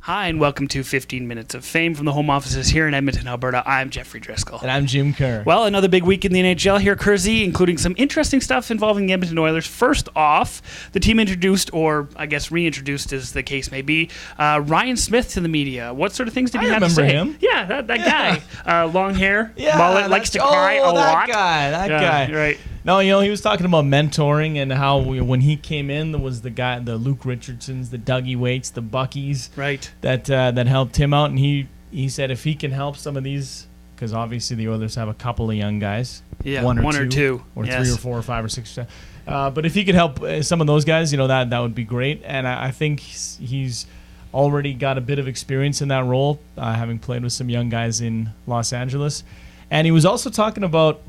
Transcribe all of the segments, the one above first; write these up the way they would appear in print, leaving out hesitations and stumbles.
Hi, and welcome to 15 Minutes of Fame from the home offices here in Edmonton, Alberta. I'm Jeffrey Driscoll. And I'm Jim Kerr. Well, another big week in the NHL here, Kersey, including some interesting stuff involving the Edmonton Oilers. First off, the team introduced, or I guess reintroduced as the case may be, Ryan Smyth to the media. What sort of things did he have to say? Him. Yeah, that guy. Long hair, mullet, likes to cry a lot. That guy. Right. No, he was talking about mentoring and how when he came in, there was the Luke Richardsons, the Dougie Waits, the Buckies, right, that helped him out. And he said if he can help some of these, because obviously the Oilers have a couple of young guys, one or two, or yes, 3 or 4 or 5 or 6. But if he could help some of those guys, that would be great. And I think he's already got a bit of experience in that role, having played with some young guys in Los Angeles. And he was also talking about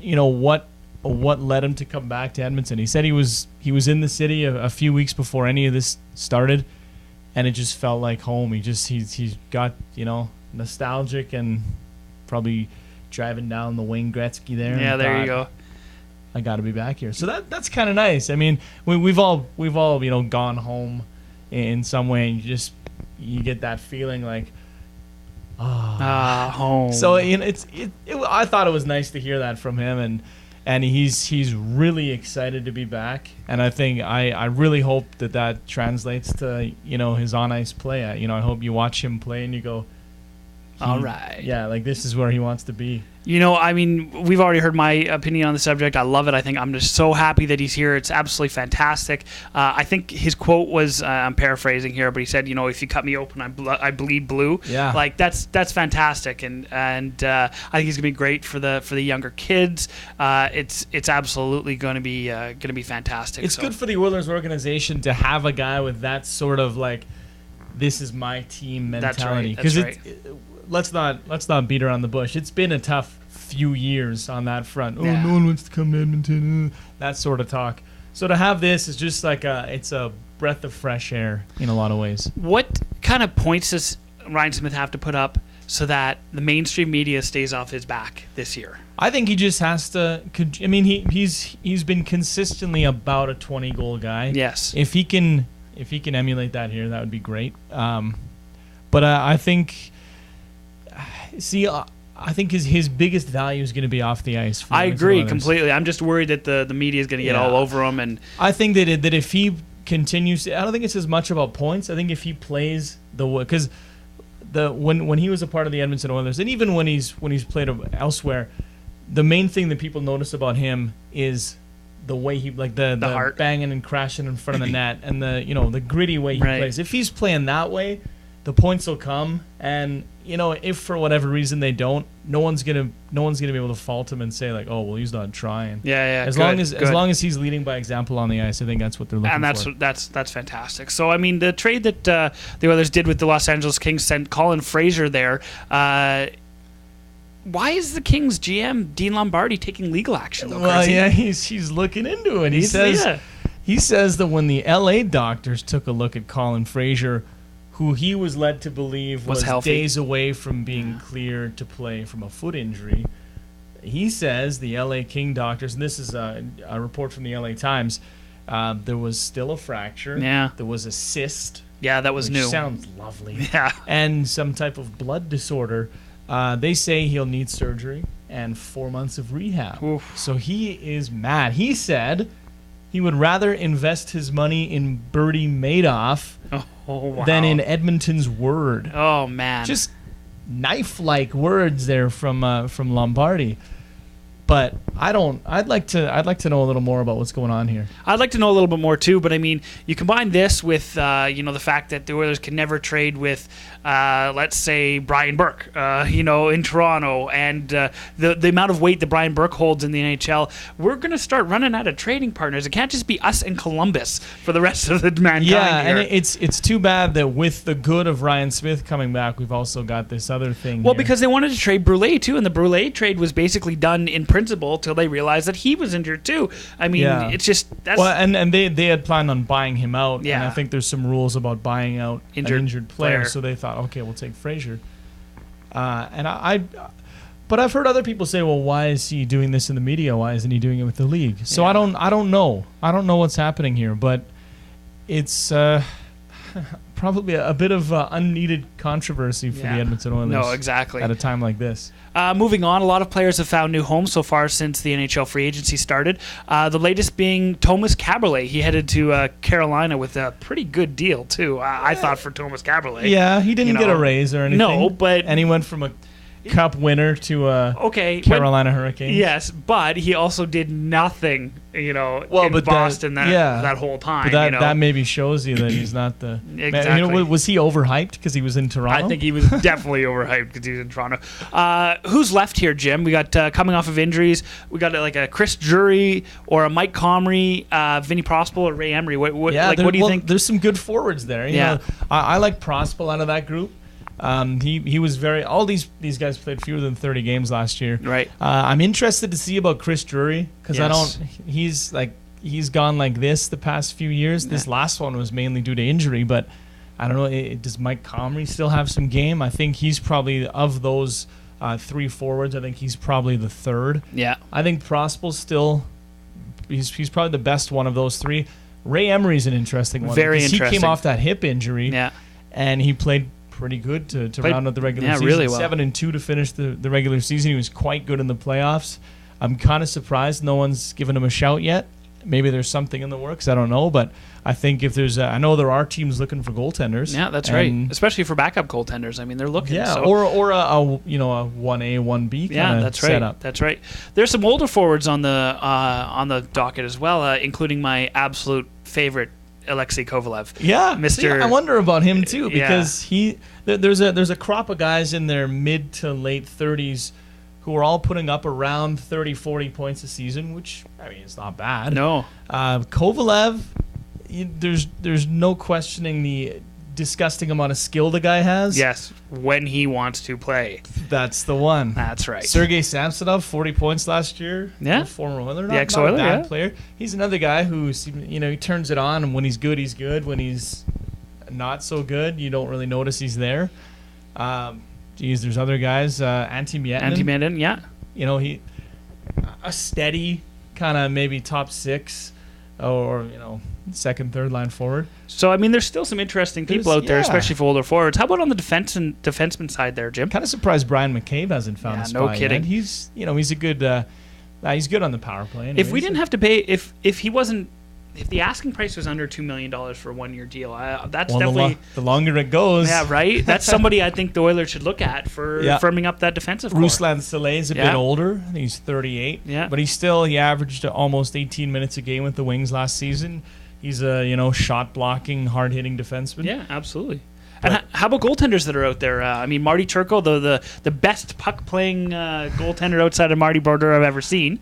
what led him to come back to Edmonton. He said he was in the city a few weeks before any of this started, and it just felt like home. He's got nostalgic and probably driving down the Wayne Gretzky there. Yeah, there you go. I got to be back here. So that's kind of nice. I mean, we've all gone home in some way, and you get that feeling like home. So I thought it was nice to hear that from him, and he's really excited to be back, and I really hope that translates to his on ice play. I hope you watch him play and you go, all right, yeah, like this is where he wants to be. We've already heard my opinion on the subject. I love it. I think I'm just so happy that he's here. It's absolutely fantastic. I think his quote was, I'm paraphrasing here, but he said, if you cut me open, I bleed blue. Yeah. Like that's fantastic, and I think he's gonna be great for the younger kids. It's absolutely gonna be fantastic. It's good for the Oilers organization to have a guy with that sort of this is my team mentality. That's right. Let's not beat around the bush. It's been a tough few years on that front. Yeah. No one wants to come to Edmonton. That sort of talk. So to have this is just it's a breath of fresh air in a lot of ways. What kind of points does Ryan Smyth have to put up so that the mainstream media stays off his back this year? I think he just has to. He's been consistently about a 20-goal guy. Yes. If he can emulate that here, that would be great. But I think. I think his biggest value is going to be off the ice. I agree completely. I'm just worried that the media is going to get all over him. And I think that if he continues, I don't think it's as much about points. I think if he plays because when he was a part of the Edmonton Oilers, and even when he's played elsewhere, the main thing that people notice about him is the way he the heart, banging and crashing in front of the net, and the gritty way he plays. If he's playing that way, the points will come, and if for whatever reason they don't, no one's gonna be able to fault him and say oh well, he's not trying. Yeah. As long as he's leading by example on the ice, I think that's what they're looking for. And that's fantastic. So the trade that the Oilers did with the Los Angeles Kings sent Colin Fraser there. Why is the Kings GM Dean Lombardi taking legal action? Well, yeah, he's looking into it. He says that when the LA doctors took a look at Colin Fraser, who he was led to believe was days away from being cleared to play from a foot injury. He says the LA King doctors, and this is a report from the LA Times, there was still a fracture. Yeah. There was a cyst. Yeah, that was new. Sounds lovely. Yeah. And some type of blood disorder. They say he'll need surgery and 4 months of rehab. Oof. So he is mad. He said he would rather invest his money in Bertie Madoff than in Edmonton's word. Oh man! Just knife-like words there from Lombardi. But I'd like to know a little more about what's going on here. I'd like to know a little bit more too. But you combine this with the fact that the Oilers can never trade with let's say Brian Burke in Toronto, and the amount of weight that Brian Burke holds in the NHL. We're gonna start running out of trading partners. It can't just be us and Columbus for the rest of the mankind. Yeah, here. and it's too bad that with the good of Ryan Smyth coming back, we've also got this other thing. Well, because they wanted to trade Brûlé too, and the Brûlé trade was basically done in principle till they realized that he was injured too. It's just and they had planned on buying him out. Yeah. And I think there's some rules about buying out an injured player. So they thought, okay, we'll take Fraser. But I've heard other people say, well, why is he doing this in the media? Why isn't he doing it with the league? So I don't know. I don't know what's happening here, but it's probably a bit of unneeded controversy for the Edmonton Oilers. No, exactly. At a time like this. Moving on, a lot of players have found new homes so far since the NHL free agency started. The latest being Thomas Kaberle. He headed to Carolina with a pretty good deal, too, I thought, for Thomas Kaberle. Yeah, he didn't get a raise or anything. No, but... And he went from a Cup winner to Carolina Hurricanes. Yes, but he also did nothing, in Boston that whole time. But that maybe shows you that he's not the... Exactly. Was he overhyped because he was in Toronto? I think he was definitely overhyped because he was in Toronto. Who's left here, Jim? We got coming off of injuries. We got like a Chris Drury or a Mike Comrie, Vinny Prospal or Ray Emery. What do you think? There's some good forwards there. You know, I like Prospal out of that group. He was all these guys played fewer than 30 games last year. Right. I'm interested to see about Chris Drury because he's gone like this the past few years. This last one was mainly due to injury, but I don't know. Does Mike Comrie still have some game? I think he's probably of those three forwards. I think he's probably the third. Yeah. I think Prospel's still. He's probably the best one of those three. Ray Emery's an interesting one. Very interesting. He came off that hip injury. Yeah. And he played pretty good to round out the regular season. Really well. 7-2 to finish the regular season. He was quite good in the playoffs. I'm kind of surprised no one's given him a shout yet. Maybe there's something in the works. I don't know, but I think if there's, I know there are teams looking for goaltenders. Yeah, that's right. Especially for backup goaltenders. I mean, they're looking. Yeah, so. or a 1A, 1B kind of setup. That's right. There's some older forwards on the docket as well, including my absolute favorite, Alexei Kovalev. Yeah, I wonder about him too because there's a crop of guys in their mid to late 30s who are all putting up around 30, 40 points a season, which I mean it's not bad. No, Kovalev, there's no questioning the disgusting amount of skill the guy has. Yes, when he wants to play. That's the one. That's right. Sergei Samsonov, 40 points last year. Yeah. Former Oiler. The ex-Oiler, not a bad player. He's another guy who's, he turns it on, and when he's good, he's good. When he's not so good, you don't really notice he's there. There's other guys. Antti Miettinen. Yeah. He a steady kind of maybe top six or, second, third line forward. So, I mean, there's still some interesting people out there, especially for older forwards. How about on the defenseman side there, Jim? Kind of surprised Brian McCabe hasn't found a spot no kidding. Yet. He's a good he's good on the power play. Anyways. If we didn't have to pay, if the asking price was under $2 million for a 1-year deal, that's definitely... The longer it goes... Yeah, right? That's somebody I think the Oilers should look at for firming up that defensive core. Ruslan Salay's a bit older. I think he's 38. Yeah. But he averaged almost 18 minutes a game with the Wings last season. He's a shot-blocking, hard-hitting defenseman. Yeah, absolutely. And how about goaltenders that are out there? I mean, Marty Turco, the best puck-playing goaltender outside of Marty Brodeur I've ever seen.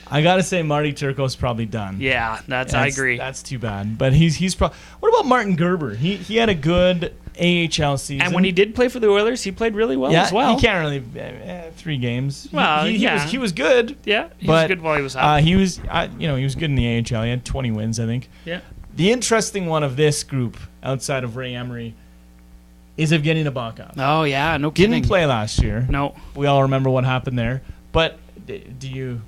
I gotta say, Marty Turco's probably done. Yeah, I agree. That's too bad. But he's probably. What about Martin Gerber? He had a good AHL season. And when he did play for the Oilers, he played really well as well. He can't really 3 games. Well, he was good. Yeah, he was good while he was out. He was good in the AHL. He had 20 wins, I think. Yeah. The interesting one of this group, outside of Ray Emery, is Evgeny Nabokov. Oh yeah, no kidding. Didn't play last year. No. We all remember what happened there. But do you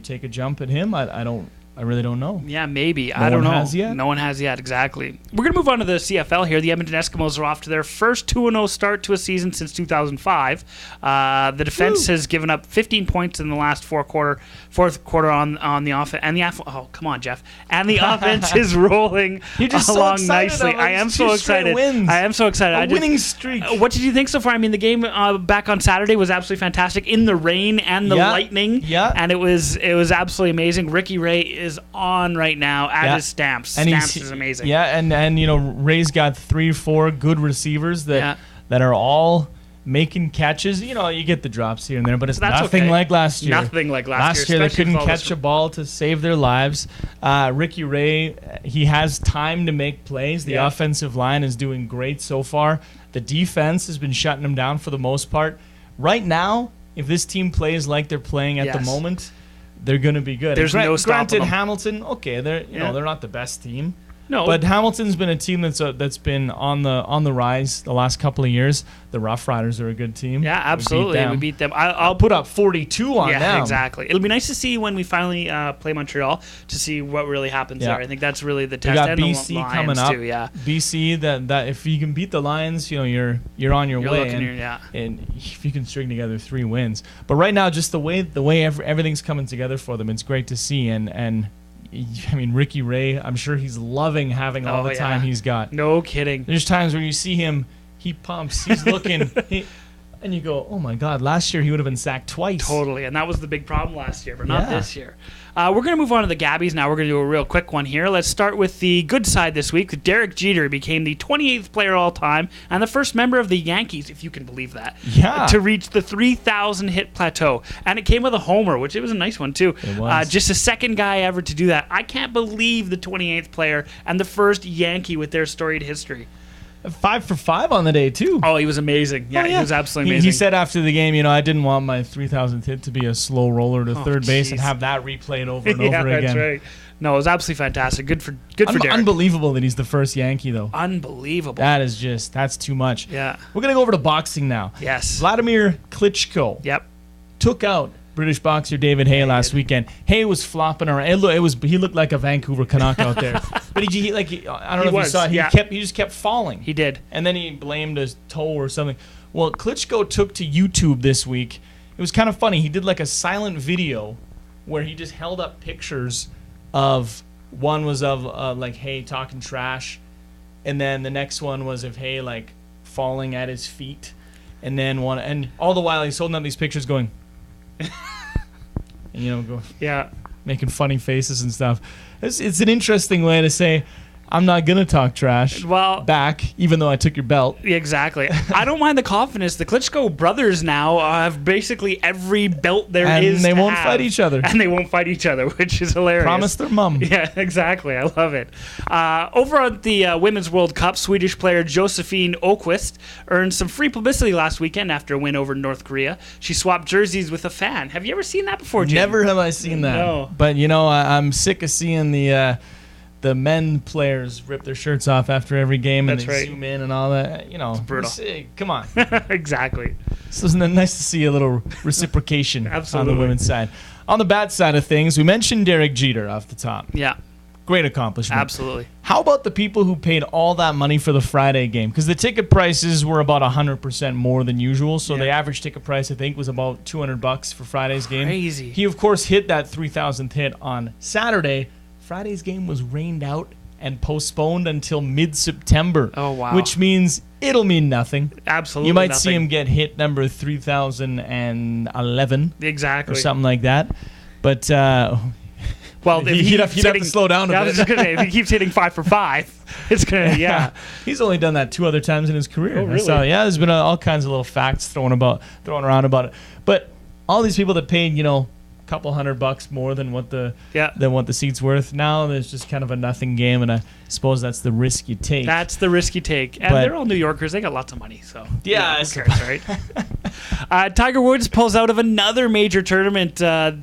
take a jump at him? I really don't know. Yeah, maybe. I don't know. No one has yet? No one has yet, exactly. We're going to move on to the CFL here. The Edmonton Eskimos are off to their first 2-0 start to a season since 2005. The defense has given up 15 points in the last fourth quarter on the offense. And oh, come on, Jeff. And the offense is rolling along nicely. I am so excited. I am so excited. Winning streak. What did you think so far? I mean, the game back on Saturday was absolutely fantastic in the rain and the lightning. Yeah. And it was absolutely amazing. Ricky Ray is on right now at his Stamps. And Stamps is amazing. Yeah, and Ray's got 3-4 good receivers that are all making catches. You get the drops here and there, but it's nothing like last year. Nothing like last year. They couldn't catch a ball to save their lives. Ricky Ray, he has time to make plays. The offensive line is doing great so far. The defense has been shutting them down for the most part. Right now, if this team plays like they're playing at the moment, they're going to be good. There's no stopping Granted, them. Hamilton, okay, they're not the best team. No. But Hamilton's been a team that's been on the rise the last couple of years. The Rough Riders are a good team. Yeah, absolutely. We beat them. I'll put up 42 on them. Yeah, exactly. It'll be nice to see when we finally play Montreal to see what really happens there. I think that's really the test. We got and BC the Lions coming up. Too, yeah. BC, that if you can beat the Lions, you're on your way. And if you can string together 3 wins. But right now, just the way everything's coming together for them, it's great to see. And I mean, Ricky Ray, I'm sure he's loving having all the time he's got. No kidding. There's times where you see him, he pumps, he's looking, and you go, oh my God, last year he would have been sacked twice. Totally, and that was the big problem last year, but not this year. We're going to move on to the GABBYs now. We're going to do a real quick one here. Let's start with the good side this week. Derek Jeter became the 28th player all time and the first member of the Yankees, if you can believe that, to reach the 3,000 hit plateau. And it came with a homer, which it was a nice one too. It was. Just the second guy ever to do that. I can't believe the 28th player and the first Yankee with their storied history. 5 for 5 on the day too. Oh, he was amazing. Yeah, he was absolutely amazing. He said after the game, I didn't want my 3,000th hit to be a slow roller to third base and have that replayed over and over again. That's right. No, it was absolutely fantastic. Good for Derek. Unbelievable that he's the first Yankee, though. Unbelievable. That's too much. Yeah. We're going to go over to boxing now. Yes. Vladimir Klitschko took out British boxer David Haye last weekend. Haye was flopping around. He looked like a Vancouver Canuck out there. But I don't know if you saw it. He just kept falling. He did. And then he blamed his toe or something. Well, Klitschko took to YouTube this week. It was kind of funny. He did like a silent video where he just held up pictures of, one was of like Haye talking trash, and then the next one was of Haye like falling at his feet, and then and all the while he's holding up these pictures going and making funny faces and stuff. It's an interesting way to say, I'm not going to talk trash back, even though I took your belt. Exactly. I don't mind the confidence. The Klitschko brothers now have basically every belt there is. And they won't fight each other. And they won't fight each other, which is hilarious. Promise their mum. Yeah, exactly. I love it. Over at the Women's World Cup, Swedish player Josephine Åqvist earned some free publicity last weekend after a win over North Korea. She swapped jerseys with a fan. Have you ever seen that before, Jim? Never have I seen that. No. But, I'm sick of seeing the men players rip their shirts off after every game and they zoom in and all that. It's brutal. Come on. Exactly. So it's nice to see a little reciprocation on the women's side. On the bad side of things, we mentioned Derek Jeter off the top. Yeah. Great accomplishment. Absolutely. How about the people who paid all that money for the Friday game? Because the ticket prices were about 100% more than usual. So the average ticket price, I think, was about $200 for Friday's game. Crazy. He, of course, hit that 3,000th hit on Saturday. Friday's game was rained out and postponed until mid-September. Oh, wow. Which means it'll mean nothing. Absolutely You might nothing. see him get hit number 3,011. Exactly. Or something like that. But, well, he'd have to slow down a bit. I was just gonna say, if he keeps hitting 5 for 5, it's going to, He's only done that 2 other times in his career. Oh, really? So, there's been all kinds of little facts thrown around about it. But all these people that paid, couple $100 more than what the seat's worth. Now there's just kind of a nothing game, and I suppose that's the risk you take. That's the risk you take, and they're all New Yorkers. They got lots of money, so who cares, right? Tiger Woods pulls out of another major tournament.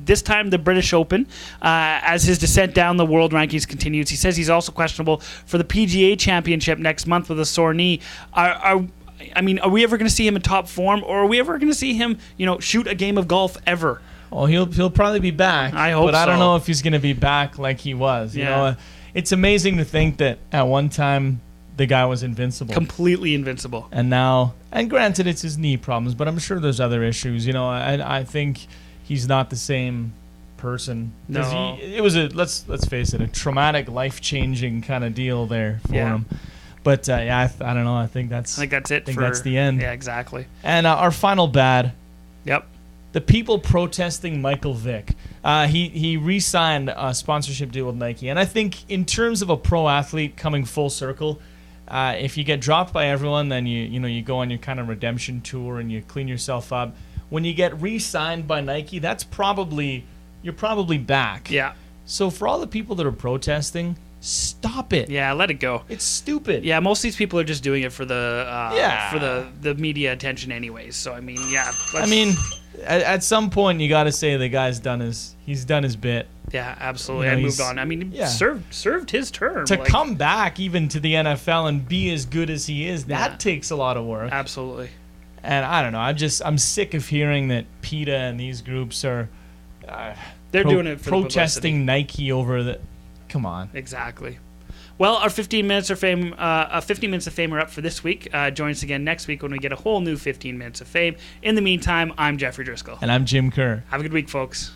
This time, the British Open, as his descent down the world rankings continues. He says he's also questionable for the PGA Championship next month with a sore knee. Are we ever going to see him in top form, or are we ever going to see him, shoot a game of golf ever? Well, he'll probably be back. I hope so. But I don't know if he's going to be back like he was. It's amazing to think that at one time the guy was invincible. Completely invincible. And now, and granted it's his knee problems, but I'm sure there's other issues. I think he's not the same person. No. It was let's face it, a traumatic, life-changing kind of deal there for him. But I don't know. I think that's it. That's the end. Yeah, exactly. And our final bad. Yep. The people protesting Michael Vick. He re-signed a sponsorship deal with Nike. And I think in terms of a pro athlete coming full circle, if you get dropped by everyone, then you go on your kind of redemption tour and you clean yourself up. When you get re-signed by Nike, you're probably back. Yeah. So for all the people that are protesting, stop it. Yeah, let it go. It's stupid. Yeah, most of these people are just doing it for the media attention anyways. So at some point you got to say the guy's done his bit. Yeah, absolutely. You know, And moved on. I mean, served his term. To come back even to the NFL and be as good as he is, that takes a lot of work. Absolutely. And I don't know. I'm sick of hearing that PETA and these groups are they're doing it for protesting Nike over the. Come on. Exactly. Well, our 15 minutes of fame, 15 minutes of fame are up for this week. Join us again next week when we get a whole new 15 minutes of fame. In the meantime, I'm Jeffrey Driscoll. And I'm Jim Kerr. Have a good week, folks.